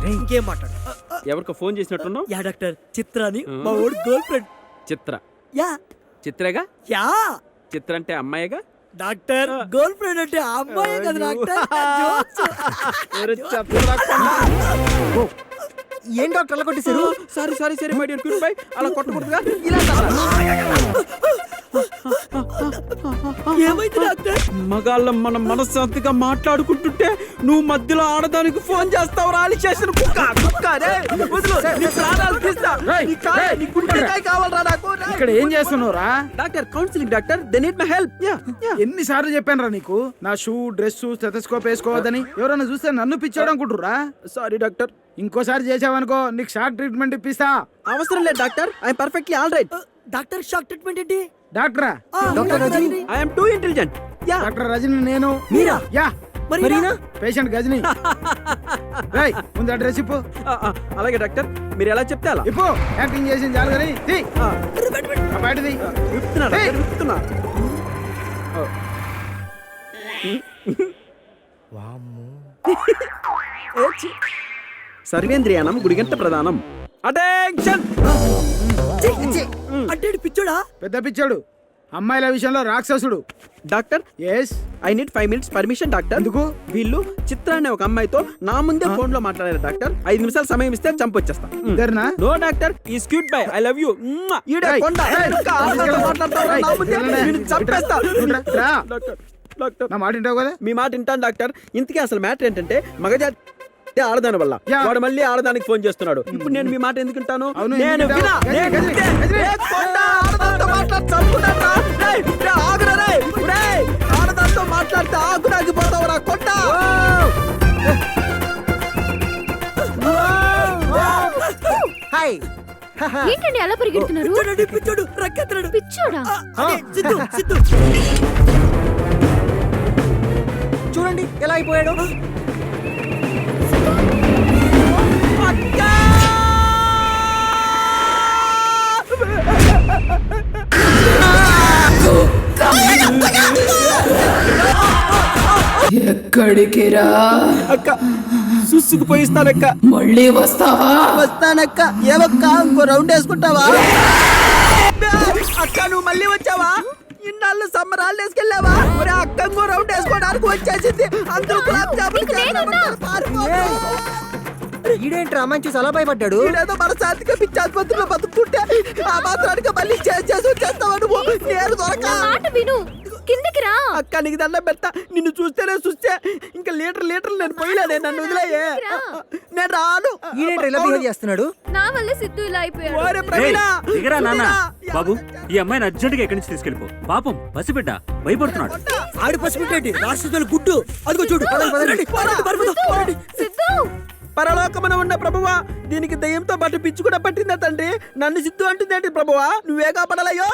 ఇంకేం మాట్లాడు. ఎవరికో ఫోన్ చేసినట్టున్నావు? యా డాక్టర్, చిత్రాని మా ఓడి గర్ల్ ఫ్రెండ్. చిత్ర యా చిత్రేగా? యా చిత్ర అంటే అమ్మాయిగా? డాక్టర్, గర్ల్ ఫ్రెండ్ అంటే ఆ అమ్మాయే కదా డాక్టర్. జోక్స్. ఏం డాక్టర్ అలా కొట్టేశారు? Sorry sorry sorry my dear cute boy, అలా కొట్టకూడదుగా. ఇలా ఏమైంది డాక్టర్? మగాళ్ళం మనం మనశ్శాంతిగా మాట్లాడుకుంటుంటే నువ్వు మధ్యలో ఆడదానికి ఫోన్ చేస్తావు. రాలి చేసిన కుక్క కుక్క రే, వదిలు, నీ ప్రాణాలు తీస్తా. నీ కాయ- నీ గుండెకాయ కావాలరా నాకు. ఇక్కడ ఏం చేస్తున్నావురా? Doctor, counselling doctor, they need my help. ఎన్నిసార్లు చెప్పాను రా నీకు నా షూ డ్రెస్ స్టెథోస్కోప్ వేసుకోవద్దని? ఎవరైనా చూస్తే నన్ను పిచ్చాడు అనుకుంటురా? Sorry doctor. ఇంకోసారి చేసావనుకో నీకు షాక్ ట్రీట్మెంట్ ఇప్పిస్తా. అవసరం లేదు doctor, I'm perfectly all right. Doctor, shock treatment ఏంటి? డాక్టరా? Doctor Rajani. I'm too intelligent. Yeah doctor Rajani నేను. మీరా? యా. మరీనా? పేషెంట్ గజని. రేయ్, ముందు అడ్రస్ ఇప్పు. అలాగే డాక్టర్, మీరు ఎలా చెప్తే అలా. ఇప్పు. యాక్టింగ్ చేసింది చాలు కానీ బయటది. విప్పుతున్నా డాక్టర్, విప్పుతున్నా. సర్వేంద్రియానం గుడిగంట ప్రధానం. అటెన్షన్. అంటే పిచ్చోడా? పెద్ద పిచ్చాడు, అమ్మాయిల విషయంలో రాక్షసుడు. Doctor, yes. I need 5 minutes permission doctor. ఎందుకు? వీళ్ళు చిత్ర అనే ఒక అమ్మాయితో నా ముందే ఫోన్ లో మాట్లాడారు డాక్టర్. 5 నిమిషాలు సమయం ఇస్తే చంపొచ్చేస్తా. ఇద్దరునా? నో డాక్టర్, ఈ cute by, I love you. చంపేస్తా. డాక్టర్, డాక్టర్, నా మాట వింటావు కదా? మీ మాట వింటాను డాక్టర్. ఇంతకీ అసలు మ్యాటర్ ఏంటంటే మగజాతి ఆడదాని వల్ల యా. వాడు మళ్ళీ ఆడదానికి ఫోన్ చేస్తున్నాడు. ఇప్పుడు నేను మీ మాట ఎందుకు వింటాను? అవును, నేను ఎందుకు వినా. వింటావు? నేను గజని, వింటే, గజని. ఏ కొండా ఆడదాంతో మాట్లాడి చంపుతాడ్రా. రేయ్, రేయ్, ఆగురా రేయ్. రేయ్, ఆడదాంతో మాట్లాడితే ఆగురాగిపోతావురా కొండ. హాయ్. ఏంటండి అలా పరిగెడుతున్నారు? పిచ్చోడండి, పిచ్చోడు రక్కెత్తనాడు. పిచ్చోడా? అదే, సిద్ధు సిద్ధు. చూడండి ఎలా అయిపోయాడు. ఎక్కడికి రా? అక్క సుసుకు పోయిస్తానక్క. మళ్ళీ వస్తావా? వస్తానక్క. ఏవక్క, ఇంకో రౌండ్ వేసుకుంటావా? అక్క, నువ్వు మళ్ళీ వచ్చావా? ఇన్నాళ్ళు సమ్మర్ హాలిడేస్ కెళ్ళావా? మరి అక్క ఇంకో రౌండ్ వేసుకోవడానికి వచ్చేసింది. అందరూ గులాబ్ జాములు చేస్తామంటారు. పారిపోకు. ఈడేంట్రా అమ్మాయిని చూసి అలా భయపడ్డాడు? వీడేదో మన శాంతిగా పిచ్చి ఆసుపత్రిలో బతుకుంటే ఆ మాత్రానికి మళ్ళీ చేసి వచ్చేస్తావా నువ్వు? నేను దొరక. నా మాట విను, కిందకి రా. అక్క, నీకు దండం పెడతా. నిన్ను చూస్తేనే చూస్తే ఇంకా లీటర్లు నేను పోయలేదే. నన్ను వదిలేయే. నేను రాను. ఈడేంట్రా ఇలా బిహేవ్ చేస్తున్నాడు? నా వల్లే సిద్ధు ఇలా అయిపోయాడు. ఓరే ప్రవీణ, దిగరా నాన్న. ప్రవీణ. బాబు, ఈ అమ్మాయిని అర్జెంటుగా ఎక్కడి నుంచి తీసుకెళ్ళిపో. పాపం పసిబిడ్డ భయపడుతున్నాడు. ఆడి పసిపిట్టేంటి? రాష్ట్రదళ గుడ్డు. అదిగో చూడు. పదండి, పదండి. సిద్ధు, పరలోకమున ఉన్న ప్రభువా, దీనికి దయ్యంతో పాటు పిచ్చి కూడా పట్టిందా తండ్రి? నన్ను సిద్ధు అంటుందేంటి ప్రభువా? నువ్వే కాపాడాలయ్యో.